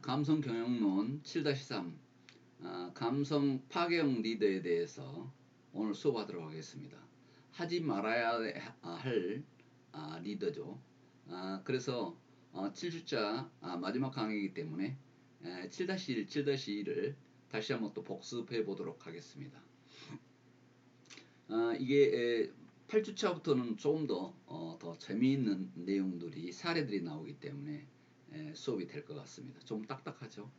감성 경영론 7-3 감성 파괴형 리더에 대해서 오늘 수업하도록 하겠습니다. 하지 말아야 할 리더죠. 그래서 7주차 마지막 강의이기 때문에 7-1, 7-2를 다시 한번 또 복습해 보도록 하겠습니다. 이게 8주차부터는 조금 더 재미있는 내용들이 사례들이 나오기 때문에 수업이 될 것 같습니다. 좀 딱딱하죠.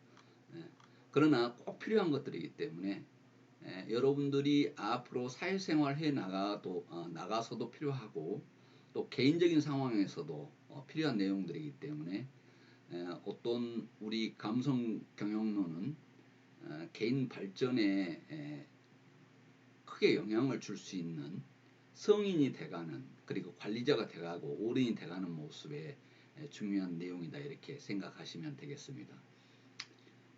그러나 꼭 필요한 것들이기 때문에 여러분들이 앞으로 사회생활 해 나가서도 필요하고 또 개인적인 상황에서도 필요한 내용들이기 때문에 어떤 우리 감성 경영론은 개인 발전에 크게 영향을 줄 수 있는 성인이 돼가는 그리고 관리자가 돼가고 어른이 돼가는 모습의 중요한 내용이다 이렇게 생각하시면 되겠습니다.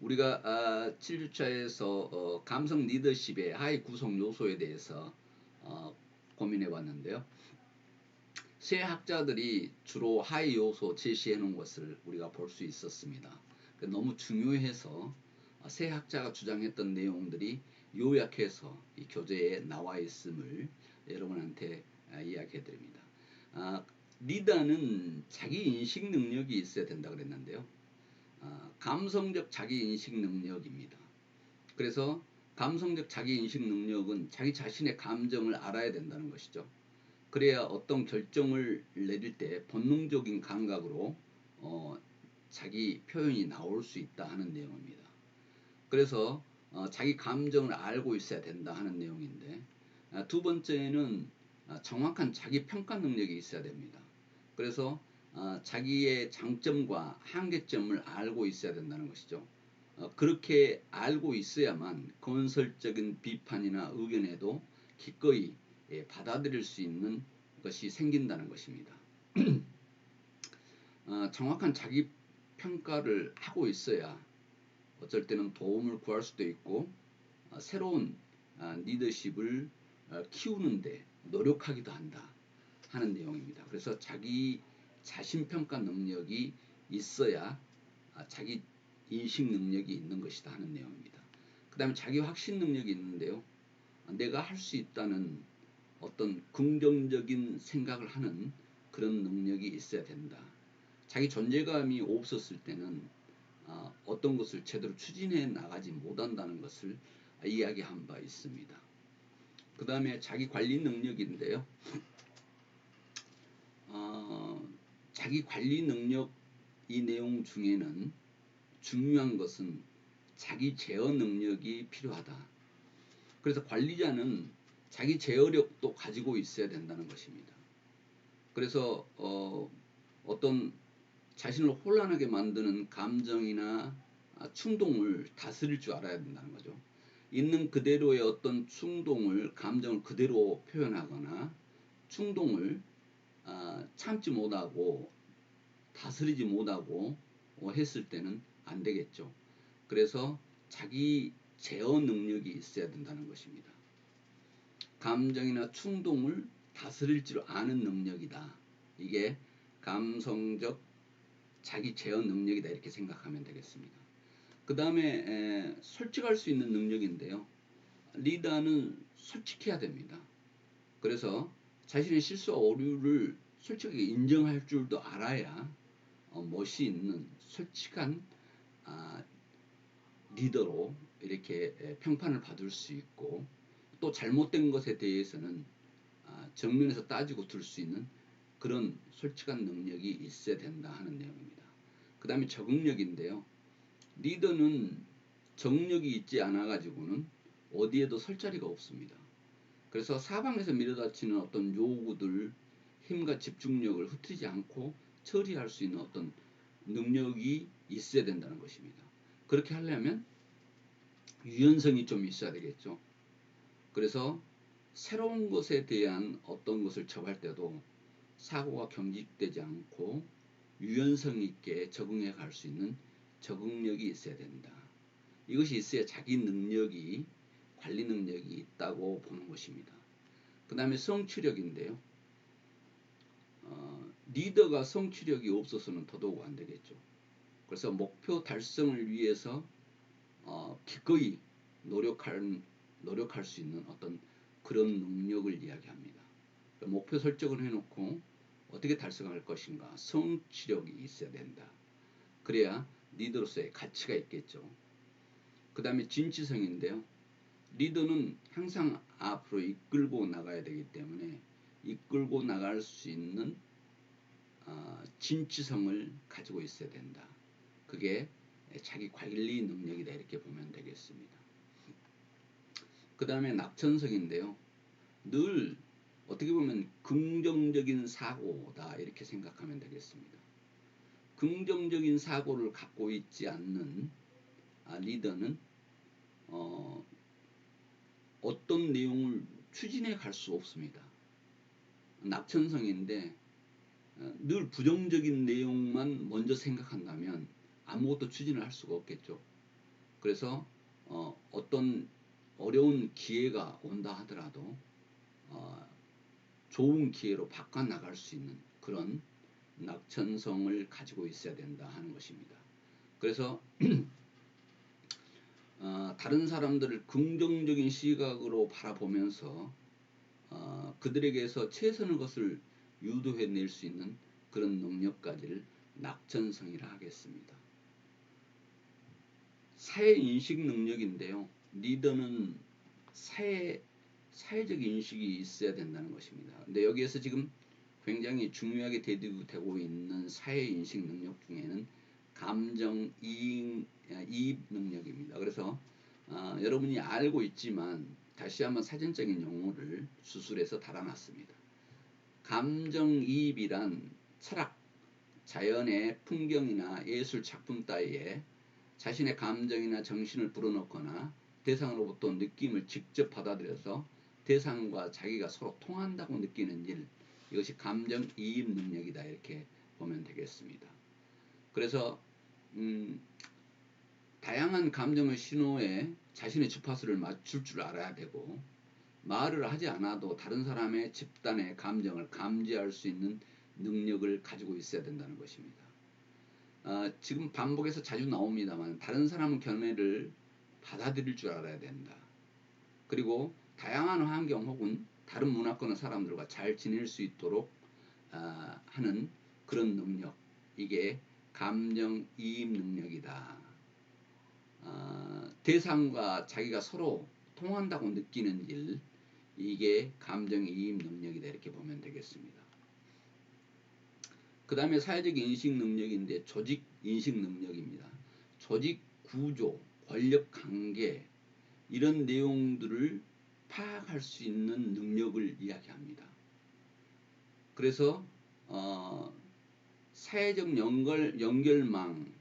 우리가 7주차에서 감성 리더십의 하위 구성 요소에 대해서 고민해 봤는데요. 세 학자들이 주로 하위 요소 제시해 놓은 것을 우리가 볼 수 있었습니다. 너무 중요해서 세 학자가 주장했던 내용들이 요약해서 이 교재에 나와 있음을 여러분한테 이야기해 드립니다. 리더는 자기 인식 능력이 있어야 된다 그랬는데요. 감성적 자기인식 능력입니다. 그래서 감성적 자기인식 능력은 자기 자신의 감정을 알아야 된다는 것이죠. 그래야 어떤 결정을 내릴 때 본능적인 감각으로 자기 표현이 나올 수 있다 하는 내용입니다. 그래서 자기 감정을 알고 있어야 된다 하는 내용인데 두 번째는 정확한 자기 평가 능력이 있어야 됩니다. 그래서 자기의 장점과 한계점을 알고 있어야 된다는 것이죠. 그렇게 알고 있어야만 건설적인 비판이나 의견에도 기꺼이 받아들일 수 있는 것이 생긴다는 것입니다. 정확한 자기 평가를 하고 있어야 어쩔 때는 도움을 구할 수도 있고 새로운 리더십을 키우는데 노력하기도 한다 하는 내용입니다. 그래서 자기 자신평가 능력이 있어야 자기 인식 능력이 있는 것이다 하는 내용입니다. 그 다음에 자기 확신 능력이 있는데요. 내가 할 수 있다는 어떤 긍정적인 생각을 하는 그런 능력이 있어야 된다. 자기 존재감이 없었을 때는 어떤 것을 제대로 추진해 나가지 못한다는 것을 이야기한 바 있습니다. 그 다음에 자기 관리 능력인데요. 자기 관리 능력 이 내용 중에는 중요한 것은 자기 제어 능력이 필요하다. 그래서 관리자는 자기 제어력도 가지고 있어야 된다는 것입니다. 그래서 어떤 자신을 혼란하게 만드는 감정이나 충동을 다스릴 줄 알아야 된다는 거죠. 있는 그대로의 어떤 충동을 감정을 그대로 표현하거나 충동을 참지 못하고 다스리지 못하고 했을 때는 안 되겠죠. 그래서 자기 제어 능력이 있어야 된다는 것입니다. 감정이나 충동을 다스릴 줄 아는 능력이다. 이게 감성적 자기 제어 능력이다 이렇게 생각하면 되겠습니다. 그 다음에 솔직할 수 있는 능력인데요. 리더는 솔직해야 됩니다. 그래서 자신의 실수와 오류를 솔직하게 인정할 줄도 알아야 멋이 있는 솔직한 리더로 이렇게 평판을 받을 수 있고 또 잘못된 것에 대해서는 정면에서 따지고 들 수 있는 그런 솔직한 능력이 있어야 된다 하는 내용입니다. 그 다음에 적응력인데요. 리더는 적응력이 있지 않아 가지고는 어디에도 설 자리가 없습니다. 그래서 사방에서 밀어닥치는 어떤 요구들 힘과 집중력을 흐트리지 않고 처리할 수 있는 어떤 능력이 있어야 된다는 것입니다. 그렇게 하려면 유연성이 좀 있어야 되겠죠. 그래서 새로운 것에 대한 어떤 것을 접할 때도 사고가 경직되지 않고 유연성 있게 적응해 갈 수 있는 적응력이 있어야 된다. 이것이 있어야 자기 능력이 관리 능력이 있다고 보는 것입니다. 그 다음에 성취력인데요. 리더가 성취력이 없어서는 더더욱 안 되겠죠. 그래서 목표 달성을 위해서 기꺼이 노력할 수 있는 어떤 그런 능력을 이야기합니다. 목표 설정을 해놓고 어떻게 달성할 것인가, 성취력이 있어야 된다. 그래야 리더로서의 가치가 있겠죠. 그 다음에 진취성인데요. 리더는 항상 앞으로 이끌고 나가야 되기 때문에 이끌고 나갈 수 있는 진취성을 가지고 있어야 된다. 그게 자기 관리 능력이다 이렇게 보면 되겠습니다. 그 다음에 낙천성인데요. 늘 어떻게 보면 긍정적인 사고다 이렇게 생각하면 되겠습니다. 긍정적인 사고를 갖고 있지 않는 리더는 어떤 내용을 추진해 갈 수 없습니다. 낙천성인데 늘 부정적인 내용만 먼저 생각한다면 아무것도 추진을 할 수가 없겠죠. 그래서 어떤 어려운 기회가 온다 하더라도 좋은 기회로 바꿔나갈 수 있는 그런 낙천성을 가지고 있어야 된다 하는 것입니다. 그래서 다른 사람들을 긍정적인 시각으로 바라보면서 그들에게서 최선의 것을 유도해낼 수 있는 그런 능력까지를 낙천성이라 하겠습니다. 사회인식 능력인데요. 리더는 사회적 인식이 있어야 된다는 것입니다. 근데 여기에서 지금 굉장히 중요하게 대두되고 있는 사회인식 능력 중에는 감정이입 능력입니다. 그래서 여러분이 알고 있지만 다시 한번 사전적인 용어를 수술해서 달아놨습니다. 감정이입이란 철학, 자연의 풍경이나 예술 작품 따위에 자신의 감정이나 정신을 불어넣거나 대상으로부터 느낌을 직접 받아들여서 대상과 자기가 서로 통한다고 느끼는 일, 이것이 감정이입 능력이다 이렇게 보면 되겠습니다. 그래서 다양한 감정의 신호에 자신의 주파수를 맞출 줄 알아야 되고 말을 하지 않아도 다른 사람의 집단의 감정을 감지할 수 있는 능력을 가지고 있어야 된다는 것입니다. 지금 반복해서 자주 나옵니다만 다른 사람의 견해를 받아들일 줄 알아야 된다. 그리고 다양한 환경 혹은 다른 문화권의 사람들과 잘 지낼 수 있도록 하는 그런 능력, 이게 감정이입 능력이다. 대상과 자기가 서로 통한다고 느끼는 일, 이게 감정이입 능력이다 이렇게 보면 되겠습니다. 그 다음에 사회적 인식 능력인데 조직 인식 능력입니다. 조직 구조, 권력 관계 이런 내용들을 파악할 수 있는 능력을 이야기합니다. 그래서 사회적 연결망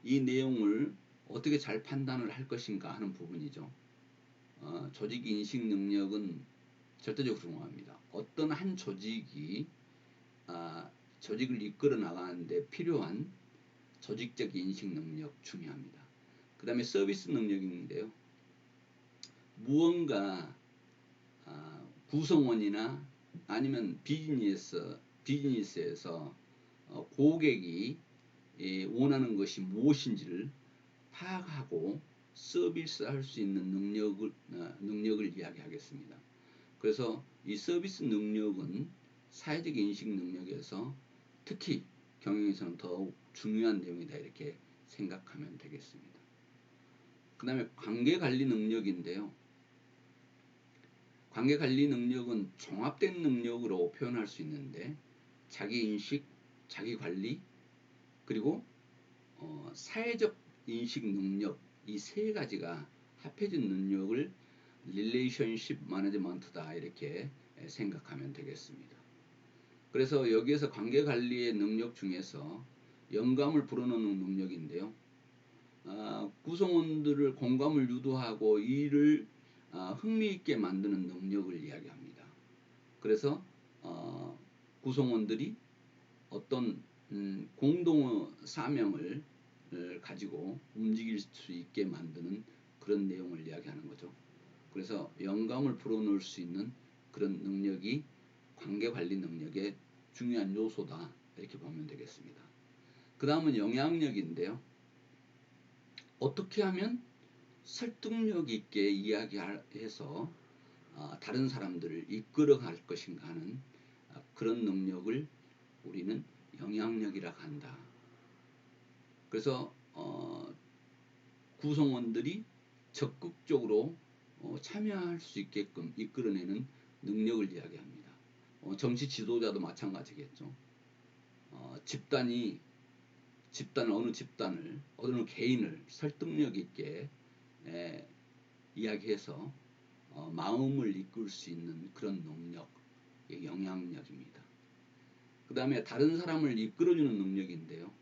이 내용을 어떻게 잘 판단을 할 것인가 하는 부분이죠. 조직 인식 능력은 절대적으로 중요합니다. 어떤 한 조직이 조직을 이끌어 나가는데 필요한 조직적 인식 능력 중요합니다. 그 다음에 서비스 능력인데요. 무언가 구성원이나 아니면 비즈니스에서 고객이 원하는 것이 무엇인지를 파악하고 서비스할 수 있는 능력을 이야기하겠습니다. 그래서 이 서비스 능력은 사회적 인식 능력에서 특히 경영에서는 더욱 중요한 내용이다 이렇게 생각하면 되겠습니다. 그 다음에 관계관리 능력인데요. 관계관리 능력은 종합된 능력으로 표현할 수 있는데 자기인식, 자기관리, 그리고 사회적 인식 능력 이 세 가지가 합해진 능력을 릴레이션십 매니지먼트다 이렇게 생각하면 되겠습니다. 그래서 여기에서 관계관리의 능력 중에서 영감을 불어넣는 능력인데요. 구성원들을 공감을 유도하고 일을 흥미있게 만드는 능력을 이야기합니다. 그래서 구성원들이 어떤 공동의 사명을 가지고 움직일 수 있게 만드는 그런 내용을 이야기하는 거죠. 그래서 영감을 불어넣을 수 있는 그런 능력이 관계관리 능력의 중요한 요소다 이렇게 보면 되겠습니다. 그 다음은 영향력인데요. 어떻게 하면 설득력 있게 이야기해서 다른 사람들을 이끌어갈 것인가 하는 그런 능력을 우리는 영향력이라 한다. 그래서 구성원들이 적극적으로 참여할 수 있게끔 이끌어내는 능력을 이야기합니다. 정치 지도자도 마찬가지겠죠. 어느 집단을 어느 개인을 설득력 있게 이야기해서 마음을 이끌 수 있는 그런 능력, 영향력입니다. 그 다음에 다른 사람을 이끌어주는 능력인데요.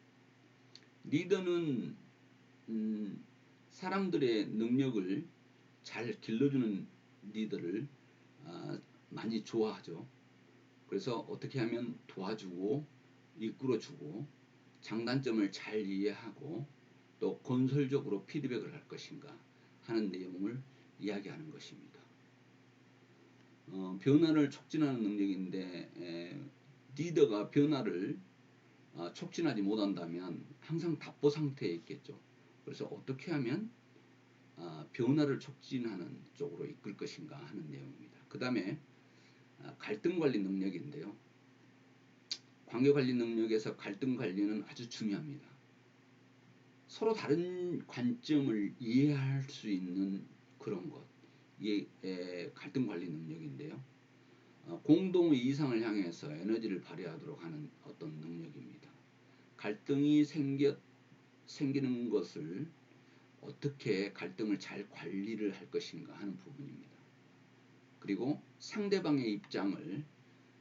리더는 사람들의 능력을 잘 길러주는 리더를 많이 좋아하죠. 그래서 어떻게 하면 도와주고 이끌어주고 장단점을 잘 이해하고 또 건설적으로 피드백을 할 것인가 하는 내용을 이야기하는 것입니다. 변화를 촉진하는 능력인데 리더가 변화를 촉진하지 못한다면 항상 답보 상태에 있겠죠. 그래서 어떻게 하면 변화를 촉진하는 쪽으로 이끌 것인가 하는 내용입니다. 그 다음에 갈등 관리 능력인데요. 관계 관리 능력에서 갈등 관리는 아주 중요합니다. 서로 다른 관점을 이해할 수 있는 그런 것, 이게 갈등 관리 능력인데요. 공동의 이상을 향해서 에너지를 발휘하도록 하는 어떤 능력입니다. 갈등이 생기는 것을 어떻게 갈등을 잘 관리를 할 것인가 하는 부분입니다. 그리고 상대방의 입장을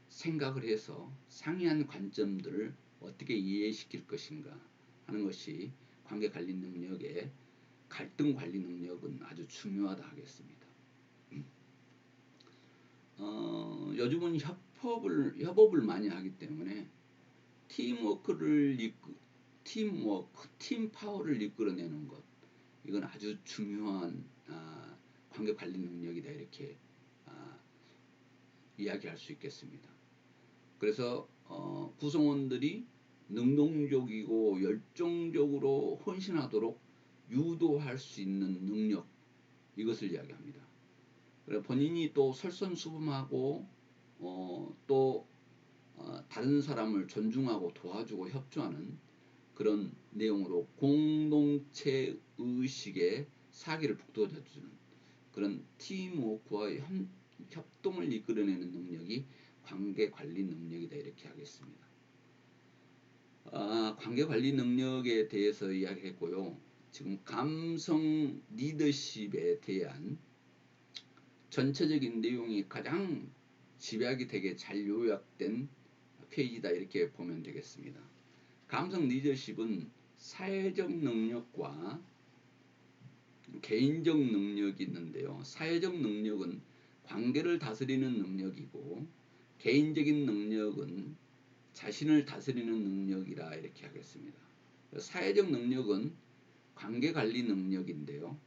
생각을 해서 상이한 관점들을 어떻게 이해시킬 것인가 하는 것이 관계관리 능력의 갈등 관리 능력은 아주 중요하다 하겠습니다. 요즘은 협업을 많이 하기 때문에 팀 파워를 이끌어내는 것, 이건 아주 중요한 관계관리 능력이다 이렇게 이야기할 수 있겠습니다. 그래서 구성원들이 능동적이고 열정적으로 헌신하도록 유도할 수 있는 능력, 이것을 이야기합니다. 본인이 또 설선수범하고 또 다른 사람을 존중하고 도와주고 협조하는 그런 내용으로 공동체 의식의 사기를 북돋아주는 그런 팀워크와 협동을 이끌어내는 능력이 관계관리 능력이다 이렇게 하겠습니다. 관계관리 능력에 대해서 이야기했고요. 지금 감성 리더십에 대한 전체적인 내용이 가장 집약이 되게 잘 요약된 페이지다 이렇게 보면 되겠습니다. 감성 리더십은 사회적 능력과 개인적 능력이 있는데요. 사회적 능력은 관계를 다스리는 능력이고 개인적인 능력은 자신을 다스리는 능력이라 이렇게 하겠습니다. 사회적 능력은 관계관리 능력인데요.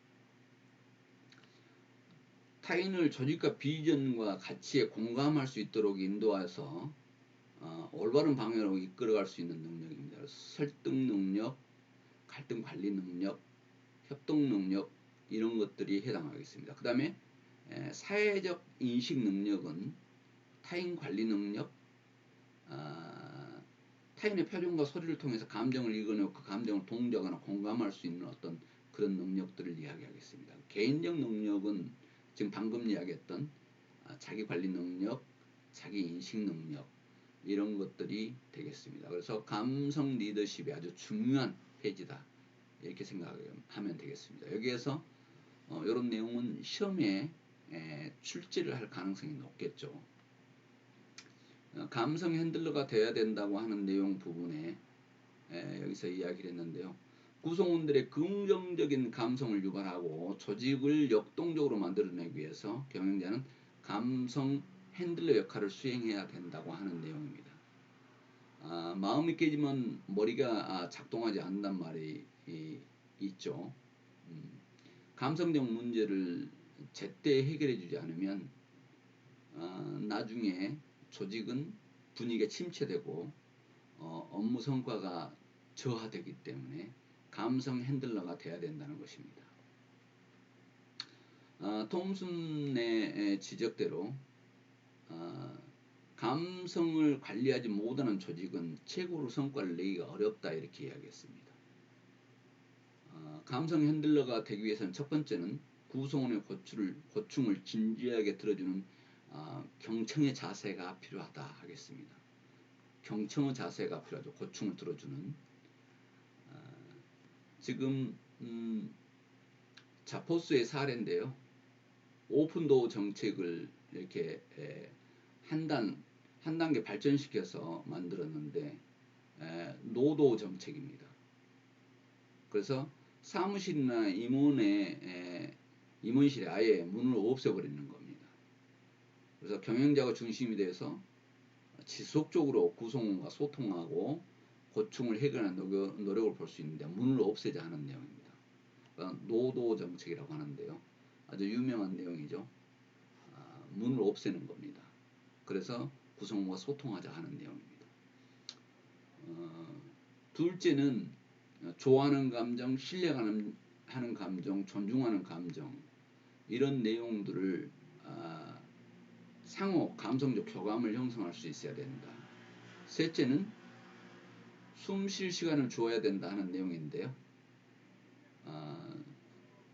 타인을 조직과 비전과 가치에 공감할 수 있도록 인도해서 올바른 방향으로 이끌어갈 수 있는 능력입니다. 설득 능력, 갈등 관리 능력, 협동 능력 이런 것들이 해당하겠습니다. 그 다음에 사회적 인식 능력은 타인 관리 능력, 타인의 표정과 소리를 통해서 감정을 읽어내고 그 감정을 동조하거나 공감할 수 있는 어떤 그런 능력들을 이야기하겠습니다. 개인적 능력은 지금 방금 이야기했던 자기 관리 능력, 자기 인식 능력 이런 것들이 되겠습니다. 그래서 감성 리더십이 아주 중요한 페이지다 이렇게 생각하면 되겠습니다. 여기에서 이런 내용은 시험에 출제를 할 가능성이 높겠죠. 감성 핸들러가 되어야 된다고 하는 내용 부분에 여기서 이야기를 했는데요. 구성원들의 긍정적인 감성을 유발하고 조직을 역동적으로 만들어내기 위해서 경영자는 감성 핸들러 역할을 수행해야 된다고 하는 내용입니다. 마음이 깨지면 머리가 작동하지 않는단 말이 있죠. 감성적 문제를 제때 해결해 주지 않으면 나중에 조직은 분위기가 침체되고 업무 성과가 저하되기 때문에 감성 핸들러가 돼야 된다는 것입니다. 톰슨의 지적대로 감성을 관리하지 못하는 조직은 최고로 성과를 내기가 어렵다 이렇게 이야기했습니다. 감성 핸들러가 되기 위해서는 첫 번째는 구성원의 고충을 진지하게 들어주는 경청의 자세가 필요하다 하겠습니다. 경청의 자세가 필요하죠. 고충을 들어주는. 지금 자포스의 사례인데요. 오픈도어 정책을 이렇게 한 단계 발전시켜서 만들었는데 노도어 정책입니다. 그래서 사무실이나 임원실에 아예 문을 없애버리는 겁니다. 그래서 경영자가 중심이 돼서 지속적으로 구성원과 소통하고 고충을 해결하는 노력을 볼 수 있는데 문을 없애자 하는 내용입니다. 그러니까 노도 정책이라고 하는데요. 아주 유명한 내용이죠. 문을 없애는 겁니다. 그래서 구성원과 소통하자 하는 내용입니다. 둘째는 좋아하는 감정, 신뢰하는 감정, 존중하는 감정 이런 내용들을 상호 감성적 교감을 형성할 수 있어야 된다. 셋째는 숨 쉴 시간을 주어야 된다 하는 내용인데요.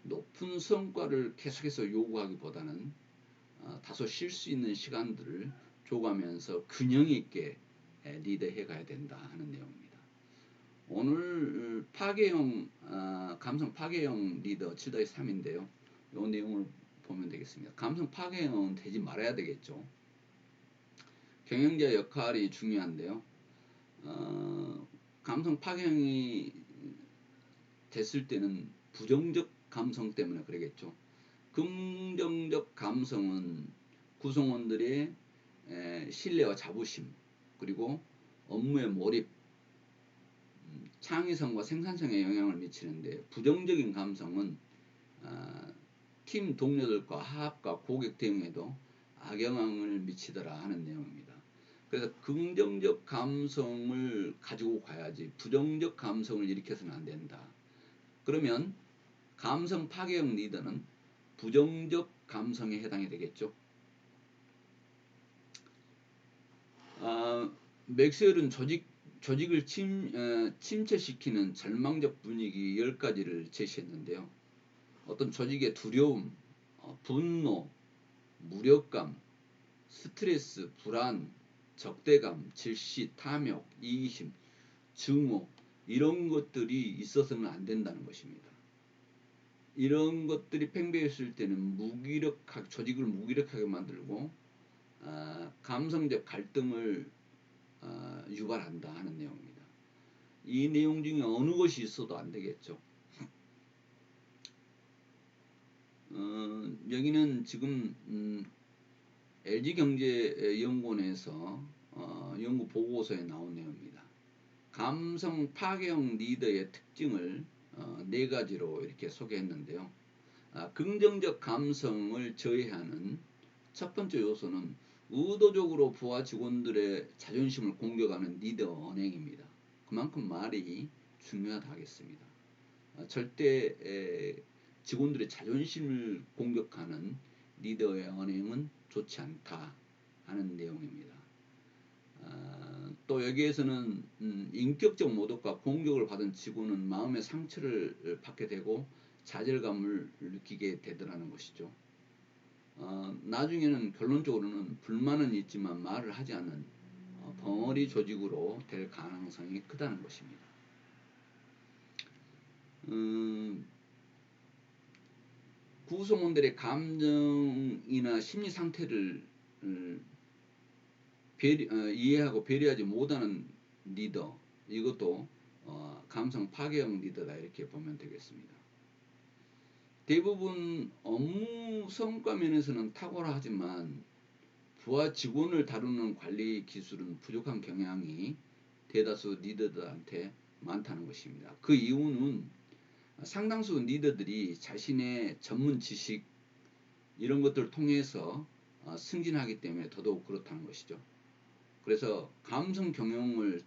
높은 성과를 계속해서 요구하기보다는 다소 쉴 수 있는 시간들을 줘가면서 균형 있게 리드해 가야 된다 하는 내용입니다. 오늘 감성 파괴형 리더 7-3인데요. 이 내용을 보면 되겠습니다. 감성 파괴형은 되지 말아야 되겠죠. 경영자 역할이 중요한데요. 감성 파괴형이 됐을 때는 부정적 감성 때문에 그러겠죠. 긍정적 감성은 구성원들의 신뢰와 자부심 그리고 업무의 몰입 창의성과 생산성에 영향을 미치는데 부정적인 감성은 팀 동료들과 화합과 고객 대응에도 악영향을 미치더라 하는 내용입니다. 그래서 긍정적 감성을 가지고 가야지 부정적 감성을 일으켜서는 안 된다. 그러면 감성 파괴형 리더는 부정적 감성에 해당이 되겠죠. 맥스웰은 조직을 침체시키는 절망적 분위기 10가지를 제시했는데요. 어떤 조직의 두려움, 분노, 무력감, 스트레스, 불안, 적대감, 질시, 탐욕, 이기심, 증오 이런 것들이 있어서는 안 된다는 것입니다. 이런 것들이 팽배했을 때는 조직을 무기력하게 만들고 감성적 갈등을 유발한다 하는 내용입니다. 이 내용 중에 어느 것이 있어도 안 되겠죠. 여기는 지금 LG경제연구원에서 연구 보고서에 나온 내용입니다. 감성 파괴형 리더의 특징을 4가지로 이렇게 소개했는데요. 긍정적 감성을 저해하는 첫 번째 요소는 의도적으로 부하 직원들의 자존심을 공격하는 리더 언행입니다. 그만큼 말이 중요하다 하겠습니다. 절대 직원들의 자존심을 공격하는 리더의 언행은 좋지 않다 하는 내용입니다. 또 여기에서는 인격적 모독과 공격을 받은 직원은 마음의 상처를 받게 되고 좌절감을 느끼게 되더라는 것이죠. 나중에는 결론적으로는 불만은 있지만 말을 하지 않는 벙어리 조직으로 될 가능성이 크다는 것입니다. 구성원들의 감정이나 심리 상태를 이해하고 배려하지 못하는 리더 이것도 감성 파괴형 리더다 이렇게 보면 되겠습니다. 대부분 업무 성과 면에서는 탁월하지만 부하 직원을 다루는 관리 기술은 부족한 경향이 대다수 리더들한테 많다는 것입니다. 그 이유는 상당수 리더들이 자신의 전문 지식 이런 것들을 통해서 승진하기 때문에 더더욱 그렇다는 것이죠. 그래서 감성 경영을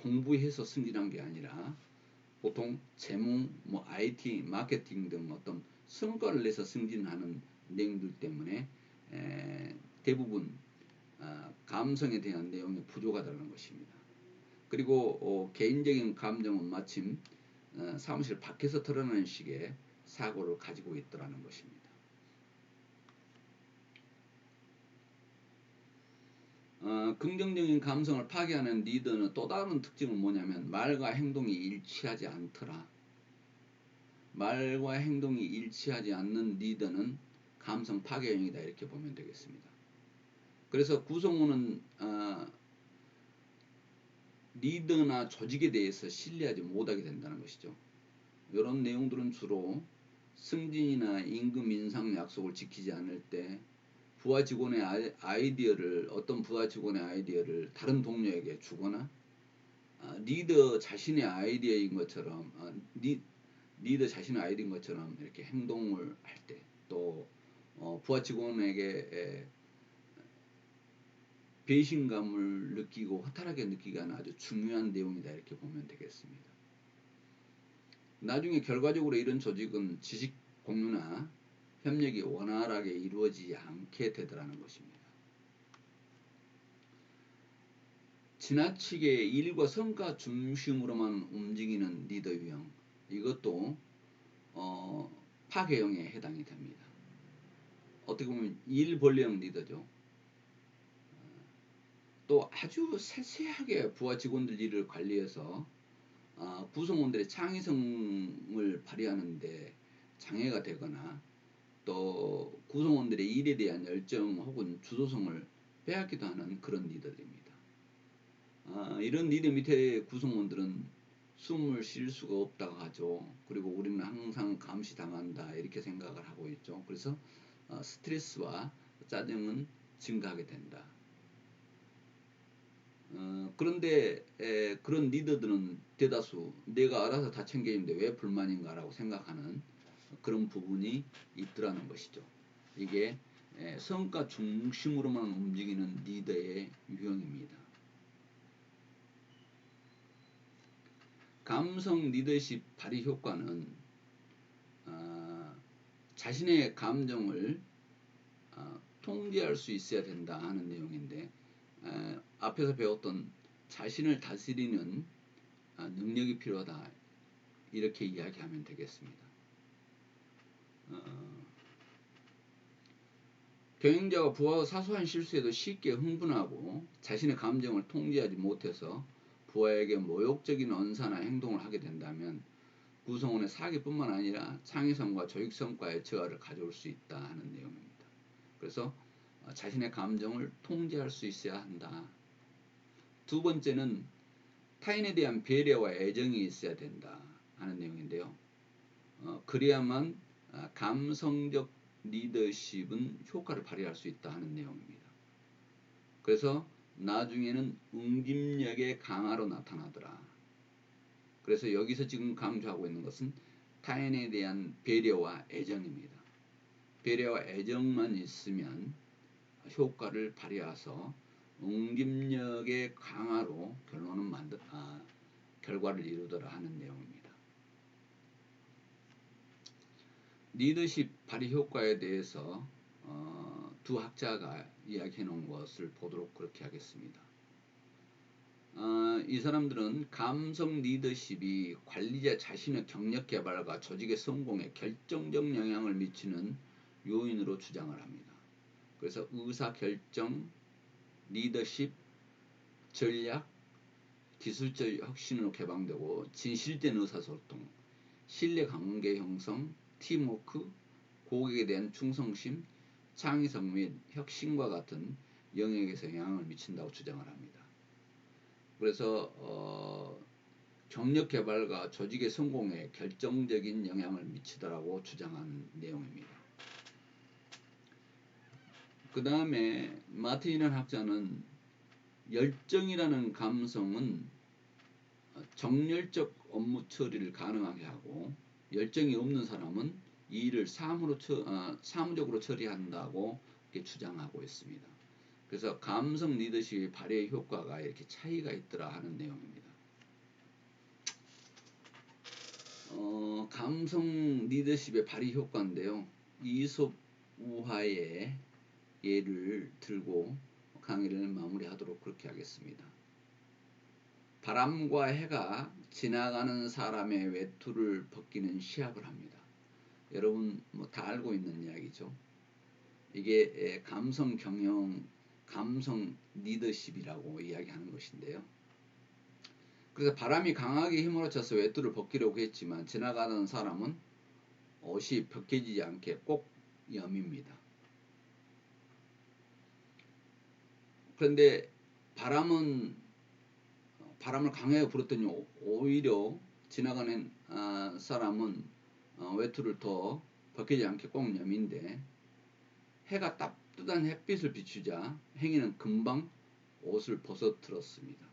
공부해서 승진한 게 아니라 보통 재무, 뭐 IT, 마케팅 등 어떤 성과를 내서 승진하는 내용들 때문에 대부분 감성에 대한 내용이 부족하다는 것입니다. 그리고 개인적인 감정은 마침 사무실 밖에서 드러나는 식의 사고를 가지고 있더라는 것입니다. 긍정적인 감성을 파괴하는 리더는 또 다른 특징은 뭐냐면 말과 행동이 일치하지 않더라. 말과 행동이 일치하지 않는 리더는 감성 파괴형이다 이렇게 보면 되겠습니다. 그래서 구성원은 리더나 조직에 대해서 신뢰하지 못하게 된다는 것이죠. 이런 내용들은 주로 승진이나 임금 인상 약속을 지키지 않을 때 부하 직원의 어떤 부하 직원의 아이디어를 다른 동료에게 주거나 리더 자신의 아이디어인 것처럼 리더 자신의 아이디어인 것처럼 이렇게 행동을 할 때 또 부하 직원에게 배신감을 느끼고 허탈하게 느끼게 하는 아주 중요한 내용이다 이렇게 보면 되겠습니다. 나중에 결과적으로 이런 조직은 지식 공유나 협력이 원활하게 이루어지지 않게 되더라는 것입니다. 지나치게 일과 성과 중심으로만 움직이는 리더 유형, 이것도 파괴형에 해당이 됩니다. 어떻게 보면 일벌레형 리더죠. 또 아주 세세하게 부하 직원들 일을 관리해서 구성원들의 창의성을 발휘하는데 장애가 되거나 또 구성원들의 일에 대한 열정 혹은 주도성을 빼앗기도 하는 그런 리더들입니다. 이런 리더 밑에 구성원들은 숨을 쉴 수가 없다고 하죠. 그리고 우리는 항상 감시당한다 이렇게 생각을 하고 있죠. 그래서 스트레스와 짜증은 증가하게 된다. 그런데 그런 리더들은 대다수 내가 알아서 다 챙기는데 왜 불만인가라고 생각하는 그런 부분이 있더라는 것이죠. 이게 성과 중심으로만 움직이는 리더의 유형입니다. 감성 리더십 발휘 효과는 자신의 감정을 통제할 수 있어야 된다 하는 내용인데 앞에서 배웠던 자신을 다스리는 능력이 필요하다 이렇게 이야기하면 되겠습니다. 경영자가 부하가 사소한 실수에도 쉽게 흥분하고 자신의 감정을 통제하지 못해서 부하에게 모욕적인 언사나 행동을 하게 된다면 구성원의 사기뿐만 아니라 창의성과 조직성과의 저하를 가져올 수 있다 하는 내용입니다. 그래서 자신의 감정을 통제할 수 있어야 한다. 두 번째는 타인에 대한 배려와 애정이 있어야 된다 하는 내용인데요. 그래야만 감성적 리더십은 효과를 발휘할 수 있다 하는 내용입니다. 그래서 나중에는 응집력의 강화로 나타나더라. 그래서 여기서 지금 강조하고 있는 것은 타인에 대한 배려와 애정입니다. 배려와 애정만 있으면 효과를 발휘해서 응집력의 강화로 결과를 이루더라 하는 내용입니다. 리더십 발휘 효과에 대해서 두 학자가 이야기해 놓은 것을 보도록 그렇게 하겠습니다. 이 사람들은 감성 리더십이 관리자 자신의 경력 개발과 조직의 성공에 결정적 영향을 미치는 요인으로 주장을 합니다. 그래서 의사 결정, 리더십, 전략, 기술적 혁신으로 개방되고 진실된 의사소통, 신뢰관계 형성, 팀워크, 고객에 대한 충성심, 창의성 및 혁신과 같은 영역에서 영향을 미친다고 주장을 합니다. 그래서 경력 개발과 조직의 성공에 결정적인 영향을 미치더라고 주장한 내용입니다. 그 다음에 마틴이라는 학자는 열정이라는 감성은 정열적 업무 처리를 가능하게 하고 열정이 없는 사람은 이 일을 사무적으로 처리한다고 이렇게 주장하고 있습니다. 그래서 감성 리더십의 발휘 효과가 이렇게 차이가 있더라 하는 내용입니다. 감성 리더십의 발휘 효과인데요. 이솝 우화의 예를 들고 강의를 마무리하도록 그렇게 하겠습니다. 바람과 해가 지나가는 사람의 외투를 벗기는 시합을 합니다. 여러분 뭐 다 알고 있는 이야기죠. 이게 감성 경영, 감성 리더십이라고 이야기하는 것인데요. 그래서 바람이 강하게 휘몰아쳐서 외투를 벗기려고 했지만 지나가는 사람은 옷이 벗겨지지 않게 꼭 여밉니다. 그런데 바람을 강하게 불었더니 오히려 지나가는 사람은 외투를 더 벗기지 않게 꼭 여민데 해가 따뜻한 햇빛을 비추자 행인은 금방 옷을 벗어들었습니다.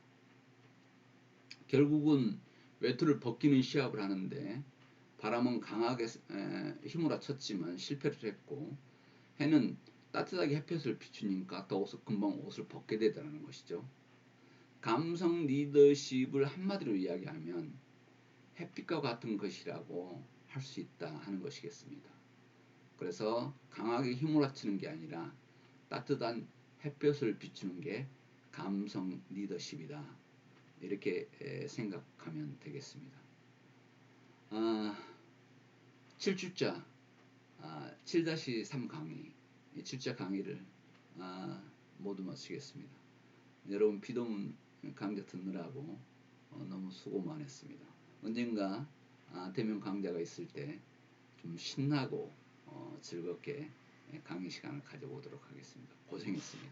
결국은 외투를 벗기는 시합을 하는데 바람은 강하게 휘몰아쳤지만 실패를 했고 해는 따뜻하게 햇볕을 비추니까 더워서 금방 옷을 벗게 되더라는 것이죠. 감성 리더십을 한마디로 이야기하면 햇빛과 같은 것이라고 할 수 있다 하는 것이겠습니다. 그래서 강하게 휘몰아치는 게 아니라 따뜻한 햇볕을 비추는 게 감성 리더십이다. 이렇게 생각하면 되겠습니다. 7주차 7-3 강의 7차 강의를 모두 마치겠습니다. 여러분 비도문 강좌 듣느라고 너무 수고 많았습니다. 언젠가 대면 강좌가 있을 때 좀 신나고 즐겁게 강의 시간을 가져보도록 하겠습니다. 고생했습니다.